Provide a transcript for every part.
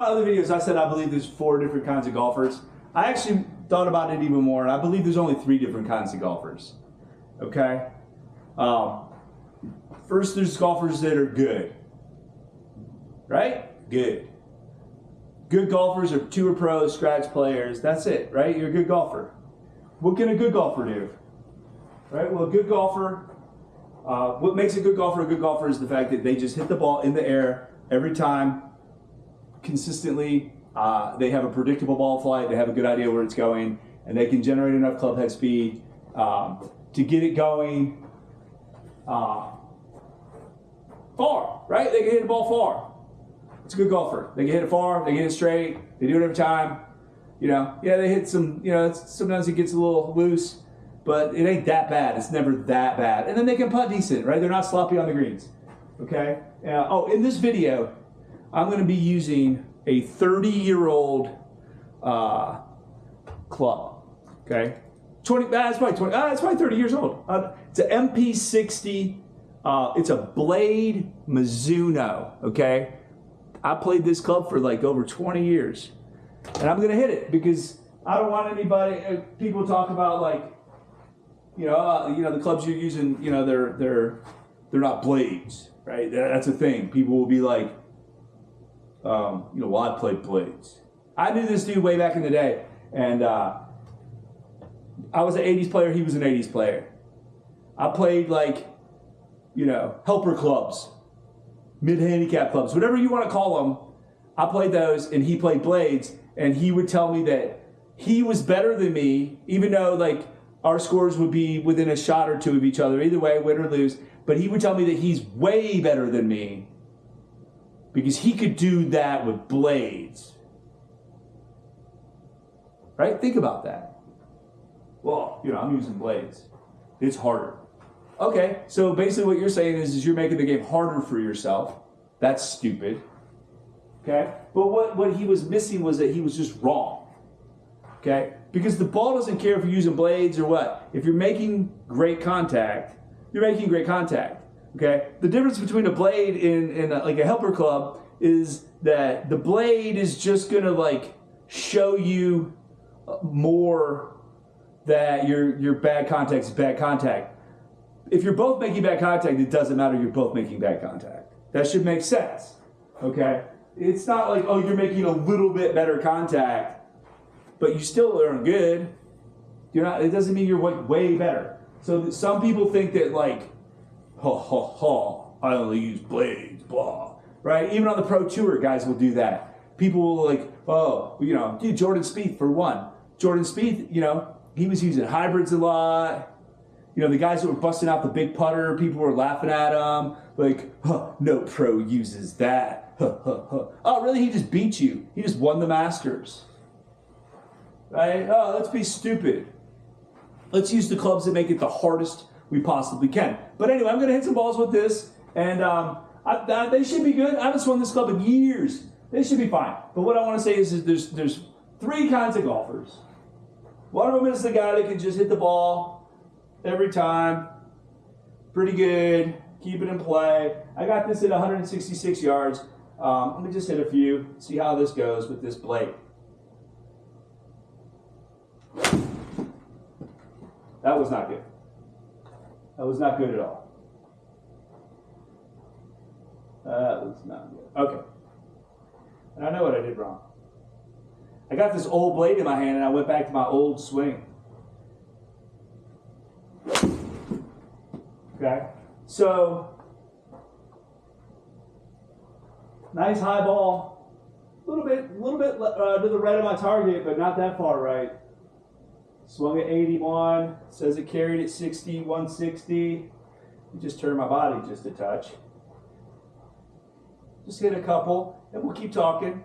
Other videos I said I believe there's 4 different kinds of golfers. I actually thought about it even more, and I believe there's only 3 different kinds of golfers. Okay? First, there's golfers that are good. Right? Good. Good golfers are tour pros, scratch players. That's it, right? You're a good golfer. What can a good golfer do? Right? Well, a good golfer, what makes a good golfer is the fact that they just hit the ball in the air every time, consistently. They have a predictable ball flight. They have a good idea where it's going, and they can generate enough club head speed to get it going far, right? They can hit the ball far. It's a good golfer. They can hit it far. They can hit it straight. They do it every time. You know, yeah, they hit some, you know, sometimes it gets a little loose, but it ain't that bad. It's never that bad. And then they can putt decent, right? They're not sloppy on the greens. Okay? In this video, I'm going to be using a 30-year-old club. Okay? It's probably 30 years old. It's an MP60. It's a Blade Mizuno. Okay? I played this club for like over 20 years. And I'm going to hit it because I don't want anybody, people talk about like, the clubs you're using, they're not blades, right? That's a thing. People will be like, well, I played blades. I knew this dude way back in the day, and I was an 80s player, he was an 80s player. I played like, helper clubs, mid-handicap clubs, whatever you want to call them. I played those, and he played blades, and he would tell me that he was better than me, even though like our scores would be within a shot or two of each other, either way, win or lose. But he would tell me that he's way better than me because he could do that with blades. Right? Think about that. Well, I'm using blades. It's harder. Okay, so basically what you're saying is you're making the game harder for yourself. That's stupid. Okay? But what he was missing was that he was just wrong. Okay? Because the ball doesn't care if you're using blades or what. If you're making great contact, you're making great contact. Okay? The difference between a blade and like a helper club is that the blade is just going to like show you more that your bad contact is bad contact. If you're both making bad contact, it doesn't matter, you're both making bad contact. That should make sense. Okay? It's not like, you're making a little bit better contact, but you still aren't good. It doesn't mean you're way better. So some people think that like, I only use blades, blah. Right? Even on the pro tour, guys will do that. People will like, Jordan Spieth for one. Jordan Spieth, he was using hybrids a lot. The guys that were busting out the big putter, people were laughing at him. Like, no pro uses that. Oh, really? He just beat you. He just won the Masters. Right? Oh, let's be stupid. Let's use the clubs that make it the hardest we possibly can. But anyway, I'm going to hit some balls with this, and they should be good. I haven't swung this club in years. They should be fine. But what I want to say is there's 3 kinds of golfers. One of them is the guy that can just hit the ball every time. Pretty good. Keep it in play. I got this at 166 yards. Let me just hit a few, see how this goes with this blade. That was not good. That was not good at all. That was not good. Okay. And I know what I did wrong. I got this old blade in my hand and I went back to my old swing. Okay? So, nice high ball. A little bit to the right of my target, but not that far right. Swung at 81. Says it carried at 60, 160. Just turned my body just a touch. Just hit a couple, and we'll keep talking.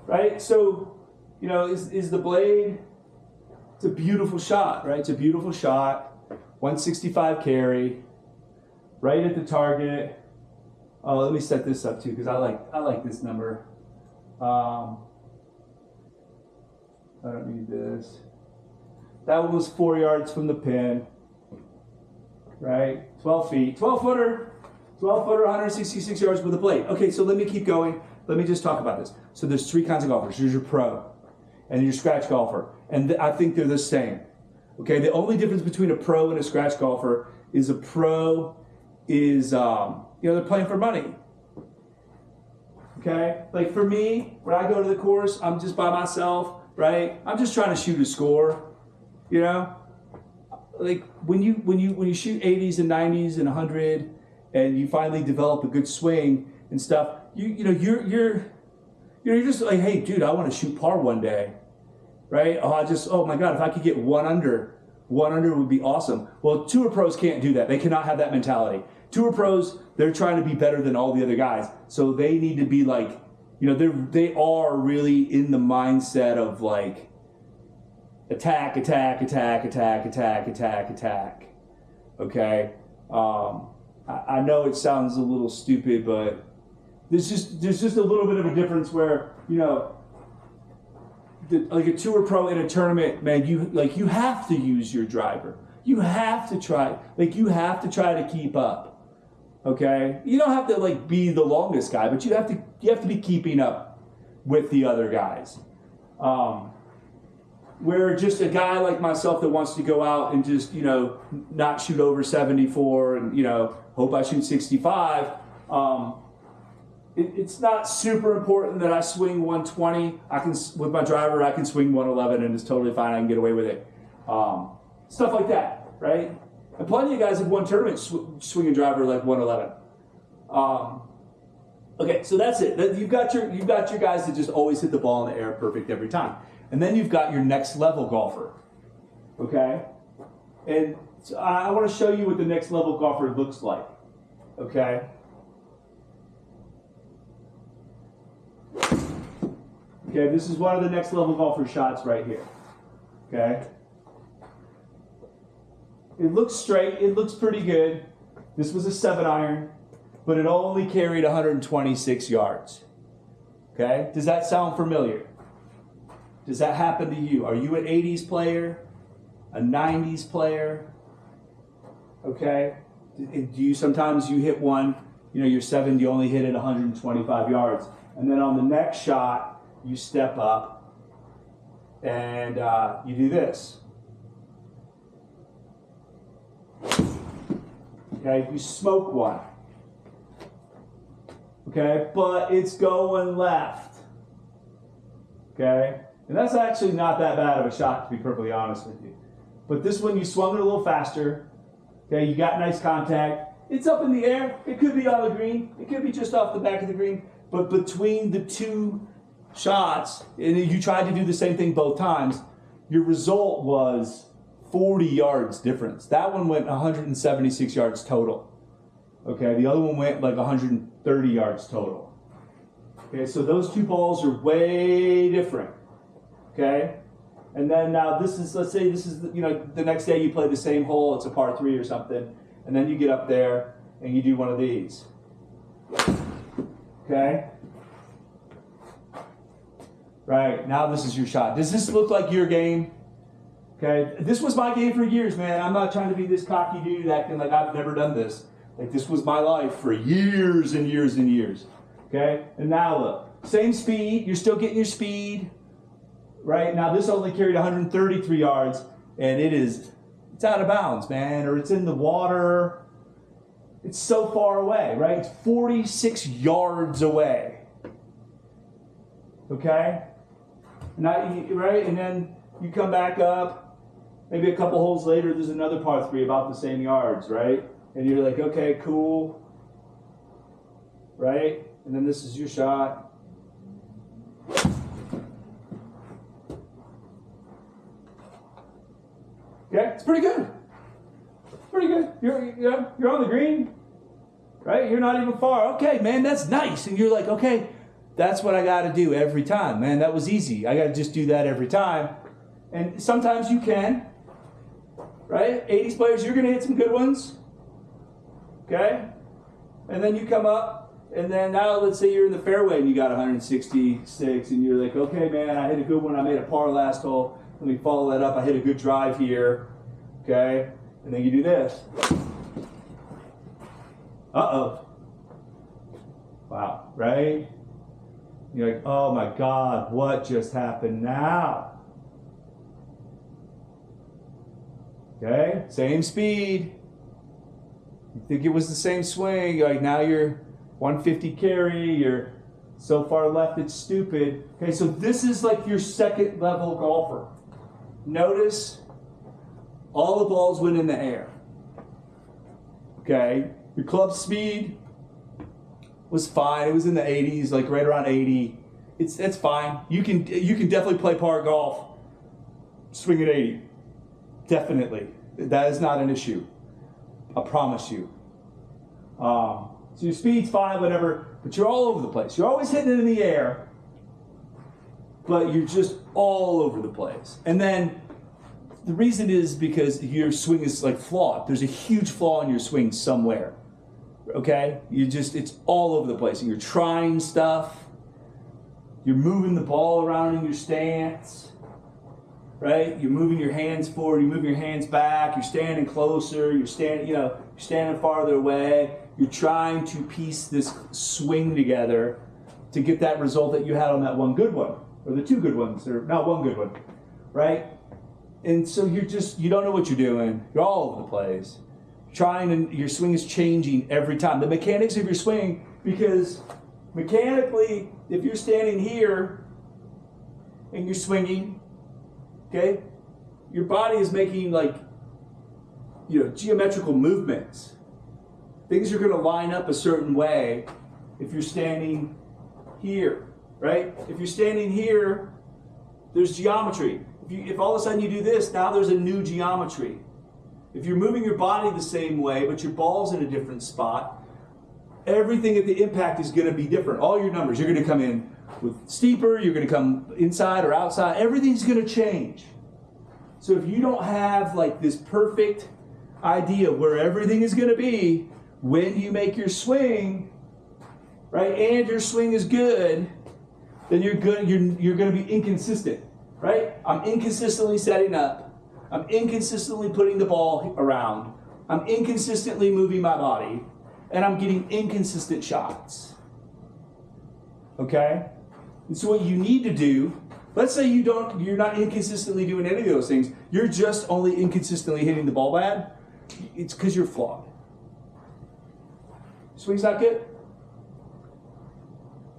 Right? So, is the blade, it's a beautiful shot, right? It's a beautiful shot. 165 carry. Right at the target. Oh, let me set this up too, because I like this number. I don't need this. That one was 4 yards from the pin. Right? 12 feet. 12 footer. 12-footer, 166 yards with a blade. Okay, so let me keep going. Let me just talk about this. So there's three kinds of golfers. There's your pro and your scratch golfer. And I think they're the same. Okay, the only difference between a pro and a scratch golfer is a pro is, they're playing for money. Okay, like for me, when I go to the course, I'm just by myself, right? I'm just trying to shoot a score, you know? Like when you shoot 80s and 90s and 100 and you finally develop a good swing and stuff, you're just like, hey dude, I want to shoot par one day, right? Oh my god, if I could get one under would be awesome. Well, tour pros can't do that. They cannot have that mentality. Tour pros, they're trying to be better than all the other guys, so they need to be like, they are really in the mindset of like attack. Okay, I know it sounds a little stupid, but there's just a little bit of a difference where like a tour pro in a tournament, man, you have to use your driver. You have to try to keep up. Okay, you don't have to like be the longest guy, but you have to be keeping up with the other guys. Where just a guy like myself that wants to go out and just not shoot over 74 and hope I shoot 65. It's not super important that I swing 120. with my driver I can swing 111 and it's totally fine. I can get away with it. Stuff like that, right? And plenty of guys have won tournaments swinging driver like 111. Okay, so that's it. You've got your guys that just always hit the ball in the air perfect every time. And then you've got your next level golfer. Okay? And so I want to show you what the next level golfer looks like. Okay? Okay, this is one of the next level golfer shots right here. Okay? It looks straight, it looks pretty good. This was a 7-iron, but it only carried 126 yards. Okay? Does that sound familiar? Does that happen to you? Are you an 80s player? A 90s player? Okay? Do you sometimes hit one, you're 7, you only hit it 125 yards. And then on the next shot, you step up and you do this. Okay, you smoke one. Okay, but it's going left. Okay, and that's actually not that bad of a shot, to be perfectly honest with you. But this one, you swung it a little faster. Okay, you got nice contact. It's up in the air. It could be on the green. It could be just off the back of the green. But between the two shots, and you tried to do the same thing both times, your result was 40 yards difference. That one went 176 yards total. Okay, the other one went like 130 yards total. Okay, so those two balls are way different. Okay, and then now let's say this is the next day you play the same hole. It's a par 3 or something, and then you get up there and you do one of these. Okay. Right, now this is your shot. Does this look like your game? Okay, this was my game for years, man. I'm not trying to be this cocky dude acting like I've never done this. Like this was my life for years and years and years. Okay, and now look, same speed, you're still getting your speed. Right, now this only carried 133 yards, and it's out of bounds, man, or it's in the water. It's so far away, right? It's 46 yards away. Okay? Right? And then you come back up, maybe a couple holes later, there's another par 3 about the same yards, right? And you're like, okay, cool. Right? And then this is your shot. Okay? It's pretty good. Pretty good. You're on the green, right? You're not even far. Okay, man, that's nice. And you're like, okay, that's what I got to do every time, man. That was easy. I got to just do that every time. And sometimes you can, right? 80s players, you're going to hit some good ones. Okay? And then you come up, and then now let's say you're in the fairway and you got 166, and you're like, okay, man, I hit a good one. I made a par last hole. Let me follow that up. I hit a good drive here. Okay? And then you do this. Uh-oh. Wow, right? You're like, oh my God, what just happened now? Okay, same speed. You think it was the same swing, like now you're 150 carry, you're so far left it's stupid. Okay, so this is like your second level golfer. Notice all the balls went in the air. Okay, your club speed was fine. It was in the 80s, like right around 80. It's fine. You can definitely play par golf, swing at 80. Definitely, that is not an issue. I promise you. So your speed's fine, whatever, but you're all over the place. You're always hitting it in the air, but you're just all over the place. And then the reason is because your swing is like flawed. There's a huge flaw in your swing somewhere. Okay? It's all over the place. And you're trying stuff. You're moving the ball around in your stance. Right? You're moving your hands forward, you're moving your hands back, you're standing closer, you're standing farther away. You're trying to piece this swing together to get that result that you had on that one good one, or the two good ones, or not one good one, right? And so you don't know what you're doing. You're all over the place. Your swing is changing every time. The mechanics of your swing, because mechanically, if you're standing here and you're swinging, okay, your body is making geometrical movements. Things are going to line up a certain way if you're standing here, right? If you're standing here, there's geometry. If all of a sudden you do this, now there's a new geometry. If you're moving your body the same way, but your ball's in a different spot, everything at the impact is going to be different. All your numbers, you're going to come in with steeper, you're going to come inside or outside, everything's going to change. So if you don't have like this perfect idea where everything is going to be when you make your swing, right, and your swing is good, then you're going to be inconsistent, right? I'm inconsistently setting up. I'm inconsistently putting the ball around. I'm inconsistently moving my body, and I'm getting inconsistent shots. Okay? And so what you need to do, let's say you're not inconsistently doing any of those things, you're just only inconsistently hitting the ball bad, it's because you're flawed. Swing's not good?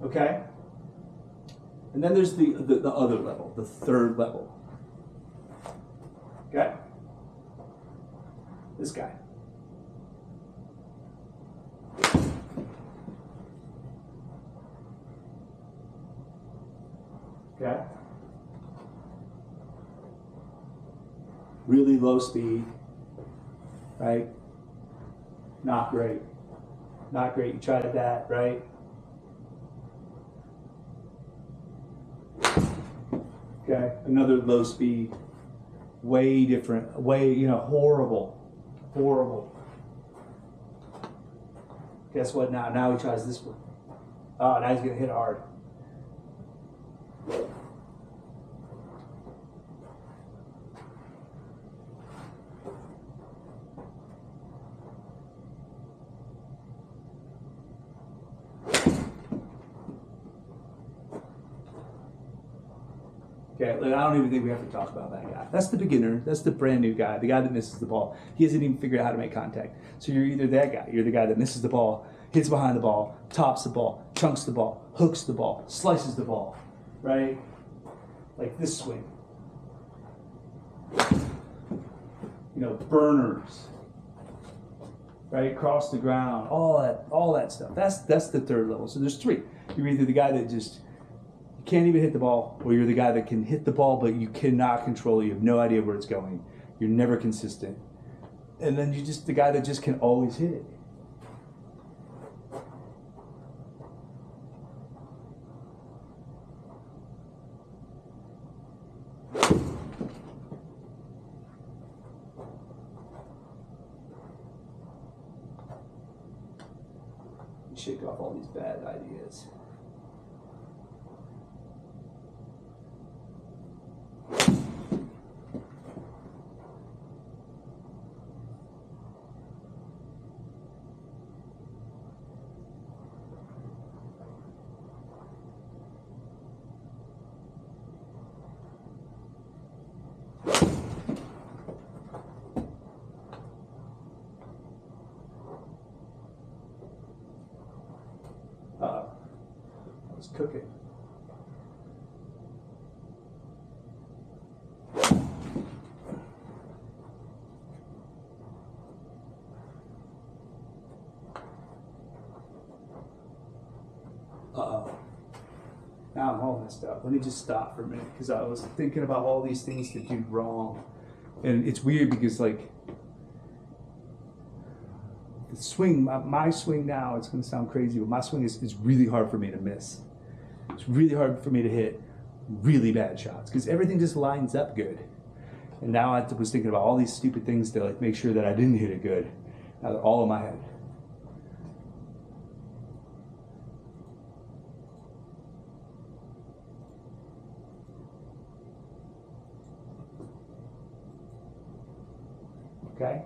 Okay? And then there's the other level, the third level. Okay? This guy. Okay? Really low speed, right? Not great. Not great. You tried that, right? Okay, another low speed. Way different. Horrible. Horrible. Guess what now? Now he tries this one. Oh, now he's going to hit hard. Okay, I don't even think we have to talk about that guy. That's the beginner. That's the brand new guy, the guy that misses the ball. He hasn't even figured out how to make contact. So you're either that guy, you're the guy that misses the ball, hits behind the ball, tops the ball, chunks the ball, hooks the ball, slices the ball, right? Like this swing. Burners, right? Cross the ground, all that stuff. That's the third level. So there's three. You're either the guy that just can't even hit the ball, or you're the guy that can hit the ball, but you cannot control it. You have no idea where it's going. You're never consistent. And then you're just the guy that just can always hit it. Shake off all these bad ideas. It's cooking. Uh-oh. Now I'm all messed up. Let me just stop for a minute because I was thinking about all these things to do wrong. And it's weird because like the swing, my swing now, it's going to sound crazy, but my swing is really hard for me to miss. It's really hard for me to hit really bad shots because everything just lines up good. And now I was thinking about all these stupid things to like make sure that I didn't hit it good. Now they're all in my head. Okay?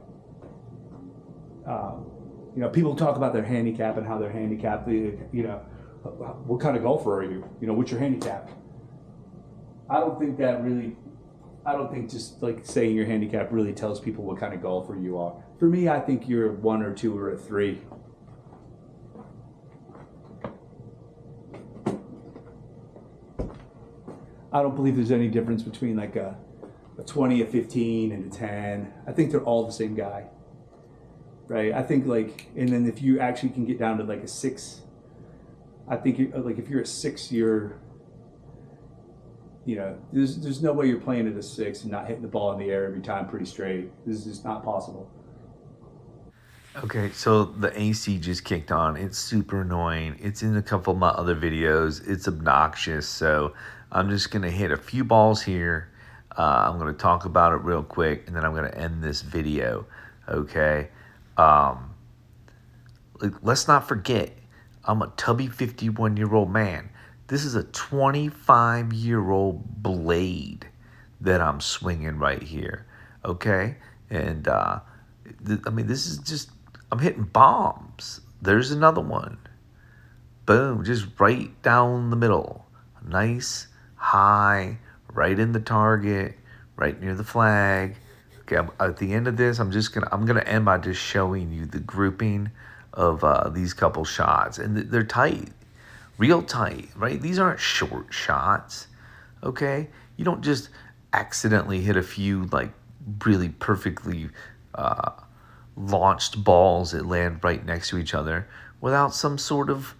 You know, people talk about their handicap and how they're handicapped. You know, what kind of golfer are you? You know, what's your handicap? I don't think just like saying your handicap really tells people what kind of golfer you are. For me, I think you're a 1 or 2 or a 3. I don't believe there's any difference between like a 20, a 15, and a 10. I think they're all the same guy, right? I think like, and then if you actually can get down to like a 6, I think like if you're a 6, you know, there's no way you're playing at a 6 and not hitting the ball in the air every time pretty straight. This is just not possible. Okay, so the AC just kicked on. It's super annoying. It's in a couple of my other videos. It's obnoxious. So I'm just going to hit a few balls here. I'm going to talk about it real quick, and then I'm going to end this video. Okay. Let's not forget, I'm a tubby 51-year-old man. This is a 25-year-old blade that I'm swinging right here. Okay. And, I mean, this is just, I'm hitting bombs. There's another one. Boom, just right down the middle. Nice, high, right in the target, right near the flag. Okay, at the end of this, I'm gonna end by just showing you the grouping of these couple shots, and they're tight, real tight, right? These aren't short shots. Okay, you don't just accidentally hit a few like really perfectly launched balls that land right next to each other without some sort of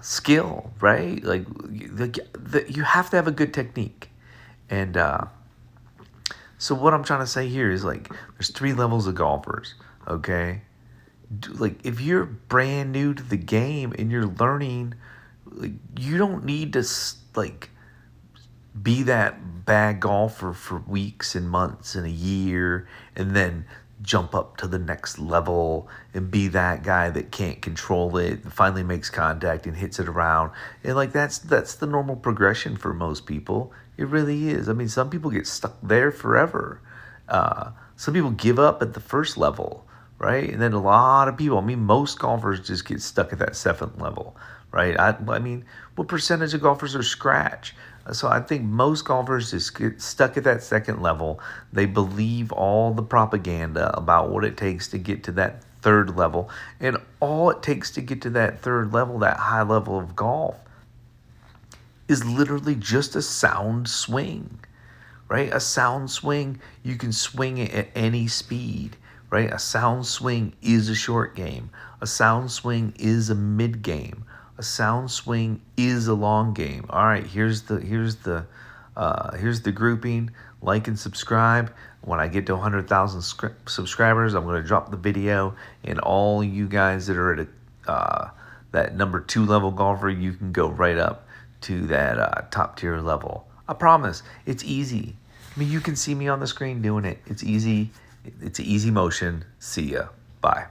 skill, right? Like you have to have a good technique. And so what I'm trying to say here is like there's 3 levels of golfers, okay? Like if you're brand new to the game and you're learning, like you don't need to like be that bad golfer for weeks and months and a year and then jump up to the next level and be that guy that can't control it and finally makes contact and hits it around. And like that's the normal progression for most people. It really is. I mean, some people get stuck there forever. Some people give up at the first level, right? And then a lot of people, I mean, most golfers just get stuck at that 7th level, right? I mean, what percentage of golfers are scratch? So I think most golfers just get stuck at that 2nd level. They believe all the propaganda about what it takes to get to that 3rd level. And all it takes to get to that 3rd level, that high level of golf, is literally just a sound swing, right? A sound swing, you can swing it at any speed, right? A sound swing is a short game. A sound swing is a mid game. A sound swing is a long game. All right, here's the grouping. Like and subscribe. When I get to 100,000 subscribers, I'm going to drop the video, and all you guys that are at that number 2 level golfer, you can go right up to that top tier level. I promise, it's easy. I mean, you can see me on the screen doing it. It's easy. It's easy motion. See ya. Bye.